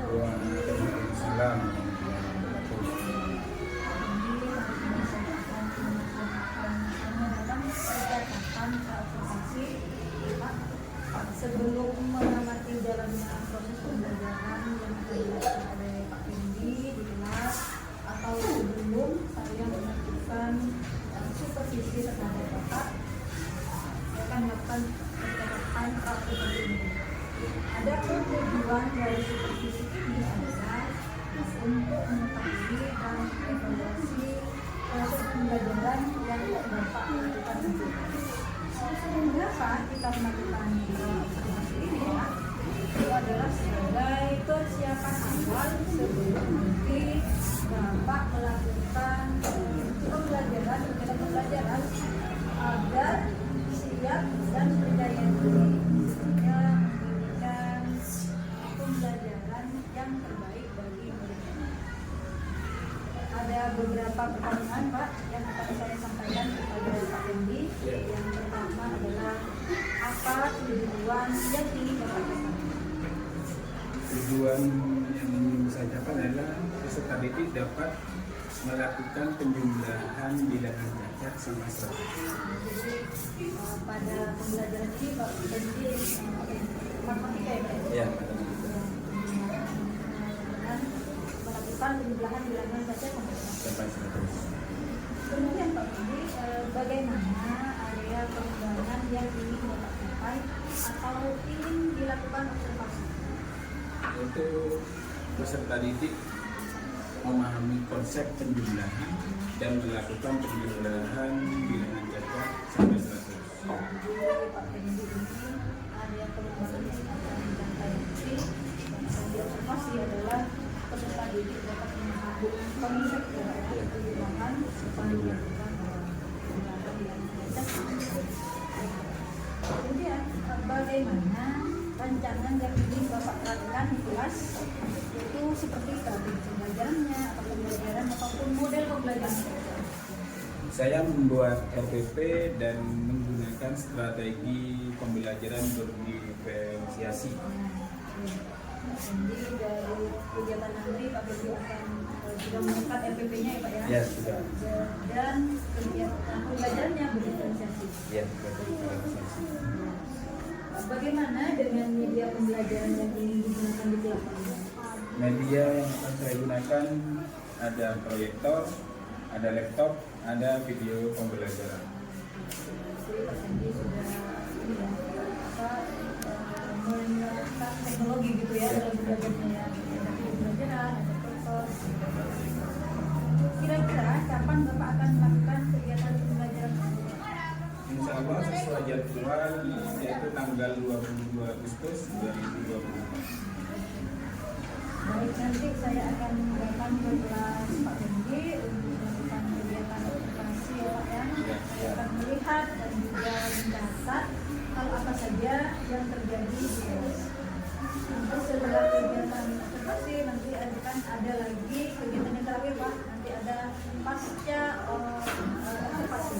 Waalaikumsalam. Sebelum mengamati jalannya proses pembelajaran yang dilakukan oleh Pak Fendi di kelas, atau sebelum saya melakukan supervisi terhadap Bapak, saya akan melakukan percakapan praktik ini. Ada tujuan dari supervisi ini adalah untuk mengetahui dan evaluasi proses pembelajaran yang Bapak lakukan itu. Mengapa kita melakukan observasi ini ya? Itu adalah sebagai persiapan awal sebelum nanti Bapak melakukan pembelajaran agar siap dan percaya diri sehingga memberikan pembelajaran yang terbaik bagi mereka. Ada beberapa pertanyaan Pak yang akan saya sampaikan kepada Pak Fendi. Yang pertama adalah apa tujuan yang ingin Bapak capai? Tujuan yang ingin saya capai adalah peserta didik dapat melakukan penjumlahan bilangan cacat sama 100. Jadi pada pembelajaran ini Pak Fendi matematika ya Pak? Ya. Melakukan penjumlahan bilangan cacat Sampai 100. Kemudian Pak Fendi, bagaimana area pengembangan yang ingin Bapak capai atau ingin dilakukan observasi? Untuk peserta didik memahami konsep penjumlahan dan melakukan penjumlahan bilangan cacat sampai 100. Jadi Pak Fendi ini area pengembangan yang akan dicapai nanti dan diobservasi adalah peserta didik dapat memahami konsep penjumlahan supaya dilakukan penjumlahan bilangan cacat. Kemudian bagaimana rancangan yang ingin Bapak lakukan di kelas, itu seperti strategi pembelajarannya atau pembelajaran ataupun model pembelajaran. Saya membuat RPP dan menggunakan strategi pembelajaran berdiferensiasi. Jadi dari kegiatan nanti Pak Fendi akan sudah mengikat RPP-nya ya Pak ya? Ya, sudah. Dan kegiatan pembelajarannya berdiferensiasi. Ya, berdiferensiasi. Bagaimana dengan media pembelajaran yang ingin digunakan di kelas? Media yang akan saya gunakan ada proyektor, ada laptop, ada video pembelajaran. Jadi Pak Fendi sudah menerapkan teknologi gitu ya dalam belajarnya. Ada video pembelajaran, ada proyektor. Kira-kira kapan Bapak akan melakukan kegiatan pembelajaran? Insya Allah sesuai jadwal yaitu tanggal 22 Agustus 2024. Baik, nanti saya akan datang ke kelas Pak Fendi untuk melakukan kegiatan observasi ya Pak ya. Saya akan melihat dan juga mencatat hal apa saja yang terjadi di kelas. Nanti setelah kegiatan observasi nanti akan ada lagi kegiatan yang terakhir Pak. Nanti ada pasca observasi.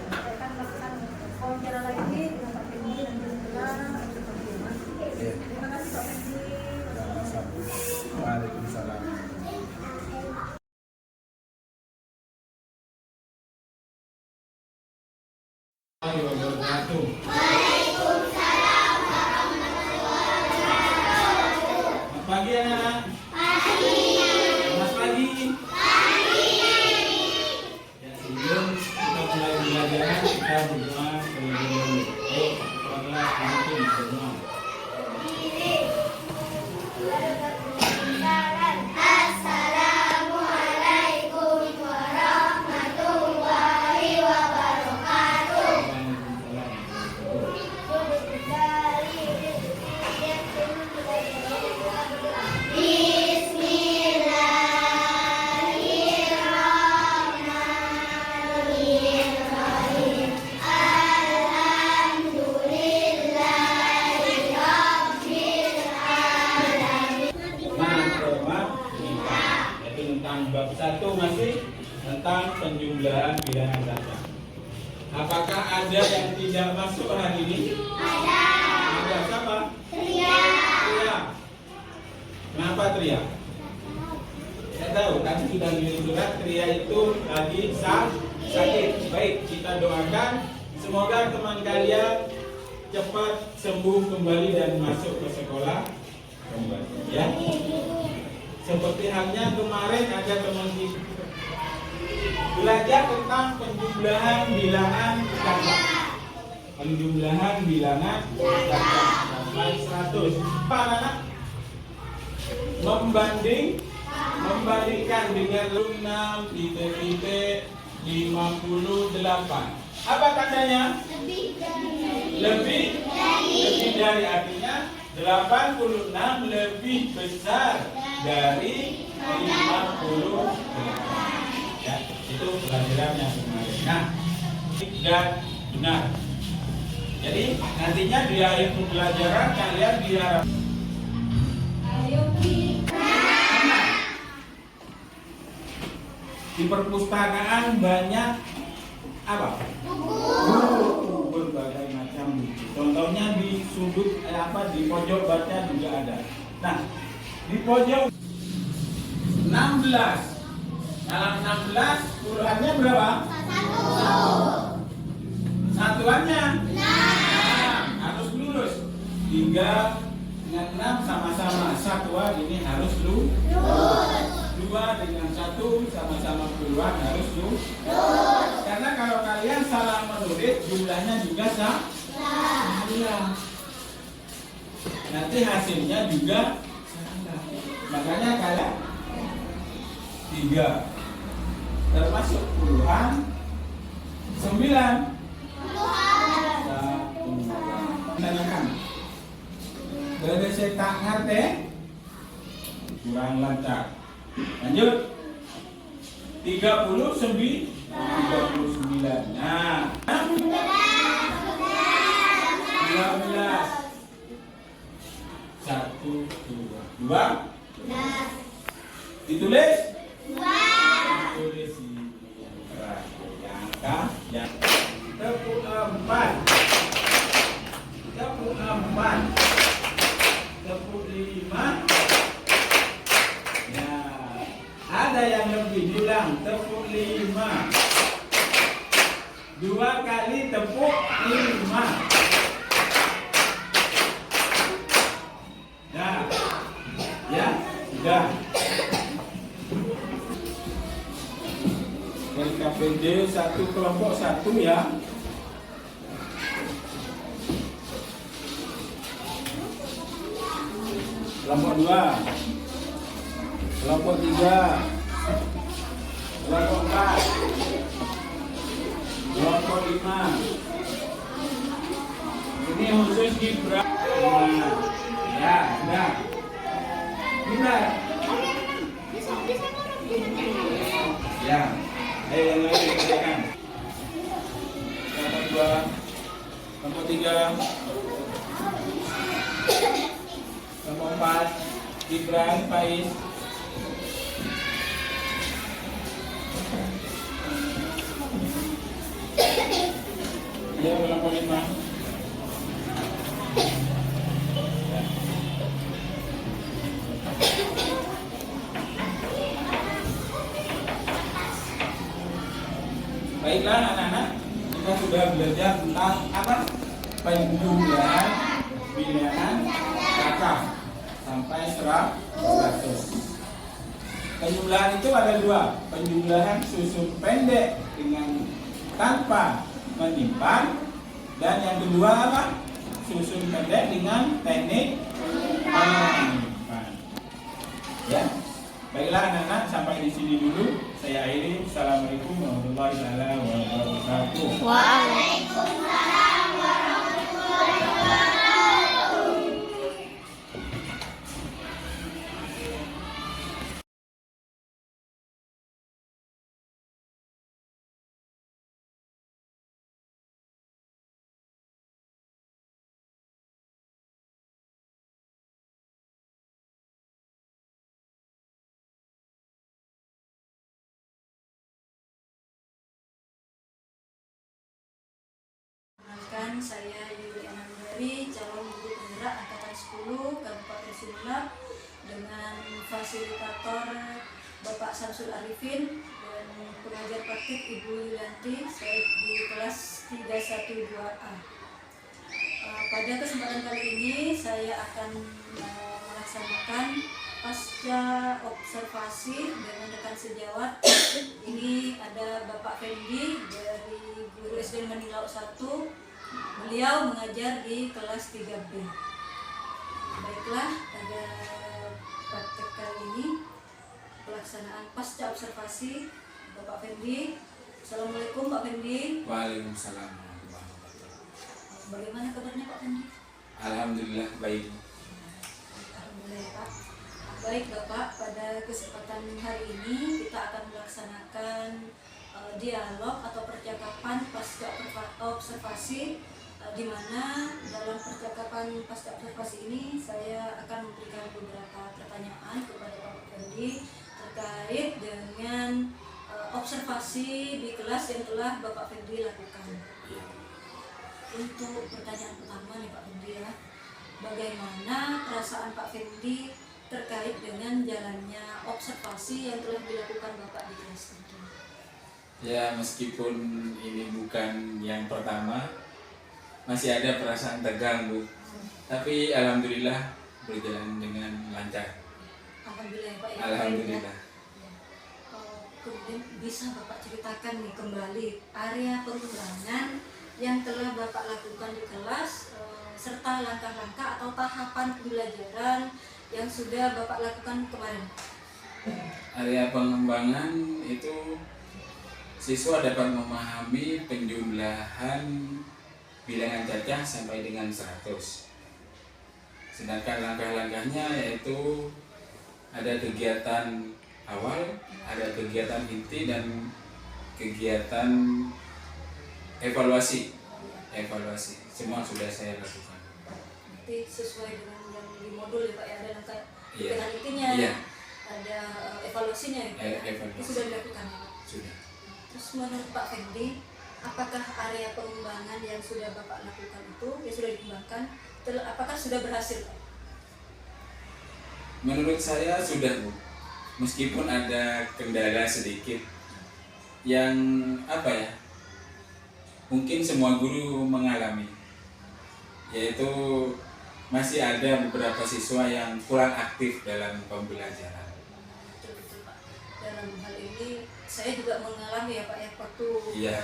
Saya akan melakukan wawancara lagi dengan Pak Fendi nanti setelah observasi. Terima kasih Pak Fendi. Waalaikumsalam. Waalaikumsalam warahmatullahi wabarakatuh. Selamat pagi anak-anak. Pagi. Selamat pagi. Pagi. Ya, sebelum kita mulai belajar kita berdoa terlebih dahulu. Ayo, kepada pemimpin berdoa. Assalamualaikum warahmatullahi wabarakatuh. Bismillahirrahmanirrahim. Alhamdulillahirabbil alamin. Yaitu tentang bab 1 masih tentang penjumlahan bilangan cacat. Apakah ada yang tidak masuk hari ini? Ada. Ada siapa? Tria. Tria. Kenapa Tria? pria itu lagi sakit. Baik, kita doakan semoga teman kalian cepat sembuh kembali dan masuk ke sekolah kembali. Ya. Seperti halnya kemarin ada teman kita belajar tentang penjumlahan bilangan kata. Penjumlahan bilangan kata sampai 100. Pak anak membandingkan dengan 6 titik 58. Apa tandanya? Lebih dari, artinya 86 lebih besar dari 58. Ya, itu pelajaran yang kemarin. Nah, dan benar. Jadi nantinya di akhir pembelajaran kalian diharap di perpustakaan banyak apa? Buku berbagai macam buku. Contohnya di sudut di pojok baca juga ada. Nah, di pojok 16. Dalam 16 puluhannya berapa? 1. Satuannya 6. Harus lurus. 3 dengan 6 sama-sama. Satuan ini harus lurus. 2 dengan 1 sama-sama puluhan harus lurus. Karena kalau kalian salah menulis jumlahnya juga salah. Nanti hasilnya juga salah. Makanya kalian 3 termasuk puluhan 9 tanyakan berada saya tak ngerti kurang lancar. Lanjut 39. Nah 12 1 2 ditulis tulis yang terakhir yang tepuk 4 tepuk 5. Nah, ada yang lebih bilang tepuk 5 2 kali tepuk 5. Nah, ya sudah. KPD 1 kelompok 1 ya. Kelompok 2, kelompok 3, kelompok 4, kelompok 5. Ini khusus Gibran. Ya, sudah. Benar. Ya. Ayo yang lain kerjakan. Kelompok 2, kelompok 3, kelompok 4, Gibran, Faiz. Ya, kelompok 5. Baiklah anak-anak, kita sudah belajar tentang apa? Penjumlahan bilangan kata sampai 100. Penjumlahan itu ada 2, penjumlahan susun pendek dengan tanpa menyimpan, dan yang kedua apa? Susun pendek dengan teknik menyimpan. Ya. Baiklah anak-anak, sampai di sini dulu. Saya akhiri. Assalamualaikum warahmatullahi wabarakatuh. Waalaikumsalam warahmatullahi wabarakatuh. Perkenalkan, saya Yuli Anandari, calon guru penggerak angkatan 10 Kabupaten Sumeneb, dengan fasilitator Bapak Samsul Arifin dan pengajar praktik Ibu Yulianti, saya di kelas 312A. Pada kesempatan kali ini saya akan melaksanakan pasca observasi dengan rekan sejawat. Ini ada Bapak Fendi dari Guru SD Negeri Laut 1. Beliau mengajar di kelas 3B. Baiklah, pada praktek kali ini pelaksanaan pasca observasi Bapak Fendi. Assalamualaikum Pak Fendi. Waalaikumsalam. Bagaimana kabarnya Pak Fendi? Alhamdulillah baik. Alhamdulillah Pak. Baik Bapak, pada kesempatan hari ini kita akan melaksanakan dialog atau percakapan pasca observasi, di mana dalam percakapan pasca observasi ini saya akan memberikan beberapa pertanyaan kepada Bapak Fendi terkait dengan observasi di kelas yang telah Bapak Fendi lakukan. Untuk pertanyaan pertama nih Pak Fendi ya, bagaimana perasaan Pak Fendi terkait dengan jalannya observasi yang telah dilakukan Bapak di kelas ini? Ya, meskipun ini bukan yang pertama, masih ada perasaan tegang, Bu. Tapi alhamdulillah berjalan dengan lancar. Alhamdulillah ya Pak ya. Alhamdulillah. Kemudian bisa Bapak ceritakan nih kembali area pengembangan yang telah Bapak lakukan di kelas, serta langkah-langkah atau tahapan pembelajaran yang sudah Bapak lakukan kemarin. Area pengembangan itu siswa dapat memahami penjumlahan bilangan cacah sampai dengan 100. Sedangkan langkah-langkahnya yaitu ada kegiatan awal, ada kegiatan inti, dan kegiatan evaluasi. Semua sudah saya lakukan. Nanti sesuai dengan yang di modul ya Pak ya, ada langkah Iya. kegiatan intinya, Iya. ada evaluasinya ya Pak ya. Evaluasi. Itu sudah dilakukan ya Pak. Sudah. Terus menurut Pak Fendi, apakah area pengembangan yang sudah Bapak lakukan itu, yang sudah dikembangkan, apakah sudah berhasil Pak? Menurut saya sudah, Bu. Meskipun ada kendala sedikit yang mungkin semua guru mengalami, yaitu masih ada beberapa siswa yang kurang aktif dalam pembelajaran. Betul Pak. Dalam hal ini saya juga mengalami ya Pak ya, waktu Iya.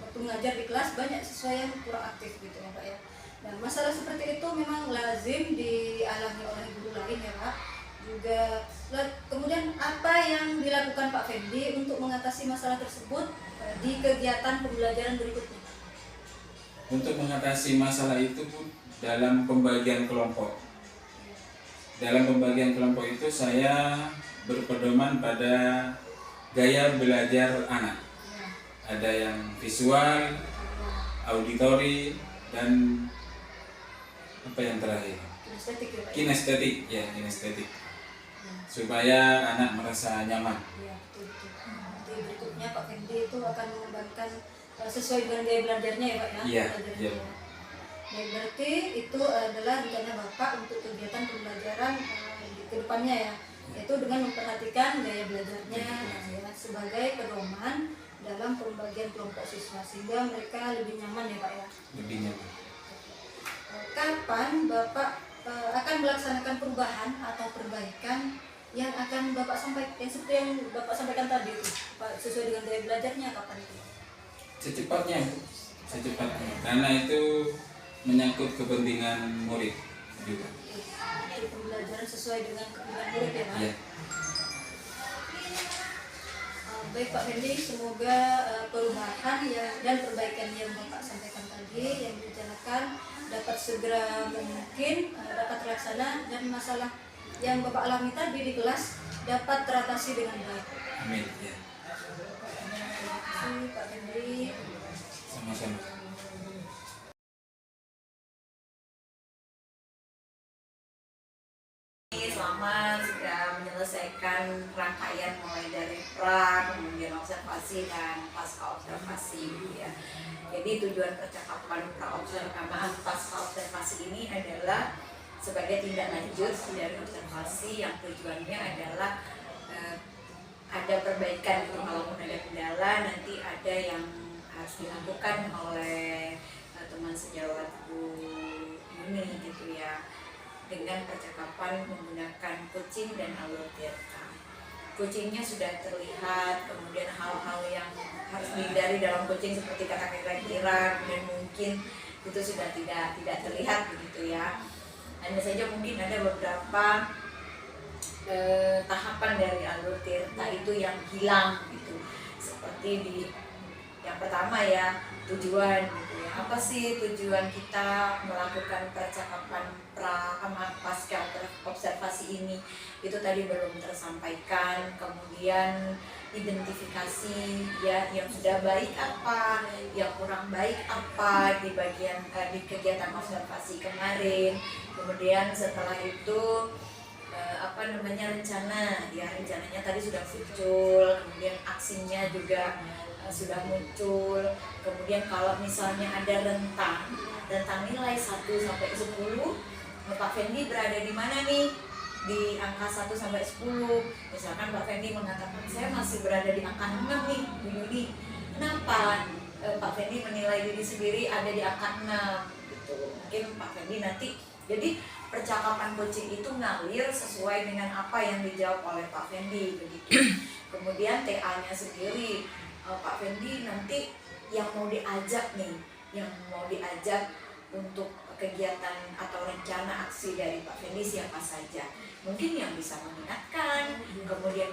waktu mengajar di kelas banyak siswa yang kurang aktif gitu ya Pak ya. Dan masalah seperti itu memang lazim dialami oleh guru lain ya Pak. Juga kemudian apa yang dilakukan Pak Fendi untuk mengatasi masalah tersebut di kegiatan pembelajaran berikutnya? Untuk mengatasi masalah itu, Bu, dalam pembagian kelompok. Dalam pembagian kelompok itu saya berpedoman pada gaya belajar anak. Ya. Ada yang visual, auditori, dan apa yang terakhir? Kinestetik ya Pak. Kinestetik, ya kinestetik. Ya. Supaya anak merasa nyaman. Ya, betul. Nanti berikutnya Pak Fendi itu akan mengembangkan sesuai dengan gaya belajarnya ya Pak ya. Iya, Belajarnya. iya. Baik, berarti itu adalah rencana Bapak untuk kegiatan pembelajaran di kedepannya ya, yaitu dengan memperhatikan gaya belajarnya ya, sebagai pedoman dalam pembagian kelompok siswa sehingga mereka lebih nyaman ya Pak ya. Lebih nyaman. Kapan Bapak akan melaksanakan perubahan atau perbaikan yang akan Bapak sampaikan, yang seperti yang Bapak sampaikan tadi itu, Pak, sesuai dengan gaya belajarnya kapan itu? Secepatnya, karena itu menyangkut kepentingan murid juga. Jadi pembelajaran sesuai dengan kepentingan murid ya Pak? Iya. Baik Pak Fendi, semoga perubahan dan perbaikan yang Bapak sampaikan tadi yang direncanakan dapat segera mungkin dapat terlaksana dan masalah yang Bapak alami tadi di kelas dapat teratasi dengan baik. Amin. Ya. Terima kasih Pak Fendi. Sama-sama. Selamat sudah menyelesaikan rangkaian mulai dari pra, kemudian observasi dan pasca observasi ya. Jadi tujuan percakapan pasca observasi ini adalah sebagai tindak lanjut dari observasi yang tujuannya adalah ada perbaikan gitu. Kalaupun ada kendala nanti ada yang harus dilakukan oleh teman sejawat Bu Yuni gitu ya, dengan percakapan menggunakan kucing dan alur tirta. Kucingnya sudah terlihat, kemudian hal-hal yang harus dihindari dalam kucing seperti kata kira-kira dan mungkin itu sudah tidak terlihat begitu ya. Hanya saja mungkin ada beberapa tahapan dari alur tirta itu yang hilang gitu, seperti di yang pertama ya, tujuan gitu ya. Apa sih tujuan kita melakukan percakapan pra sama pasca observasi ini? Itu tadi belum tersampaikan. Kemudian identifikasi ya, yang sudah baik apa, yang kurang baik apa di bagian di kegiatan observasi kemarin. Kemudian setelah itu rencana ya, rencananya tadi sudah muncul, kemudian aksinya juga sudah muncul. Kemudian kalau misalnya ada rentang nilai 1 sampai 10, Pak Fendi berada di mana nih? Di angka 1 sampai 10. Misalkan Pak Fendi mengatakan saya masih berada di angka 6 nih, Bu Yuni. Kenapa? Pak Fendi menilai diri sendiri ada di angka 6 gitu. Mungkin Pak Fendi nanti, jadi percakapan kucing itu ngalir sesuai dengan apa yang dijawab oleh Pak Fendi begitu. Kemudian TA-nya sendiri, Pak Fendi nanti yang mau diajak nih, yang mau diajak untuk kegiatan atau rencana aksi dari Pak Fendi siapa saja. Mungkin yang bisa mengingatkan, kemudian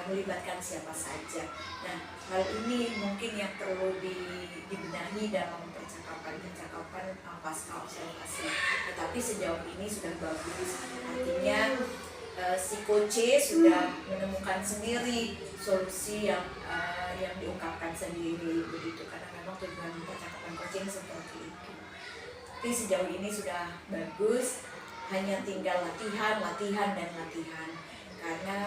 melibatkan siapa saja. Nah, hal ini mungkin yang perlu dibenahi dalam percakapan pasca observasi. Tetapi sejauh ini sudah bagus. Artinya si coach sudah menemukan sendiri solusi yang diungkapkan sendiri begitu, karena memang tujuan percakapan coaching seperti itu. Tapi sejauh ini sudah bagus, hanya tinggal latihan karena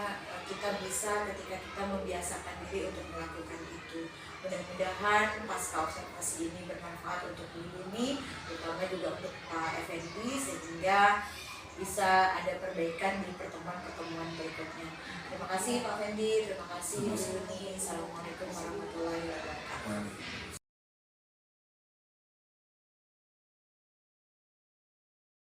kita bisa ketika kita membiasakan diri untuk melakukan itu. Mudah-mudahan pasca observasi ini bermanfaat untuk ini, terutama juga untuk Pak Effendi, sehingga bisa ada perbaikan di pertemuan-pertemuan berikutnya. Terima kasih Pak Effendi, terima kasih Bu Yuni. Assalamualaikum warahmatullahi wabarakatuh.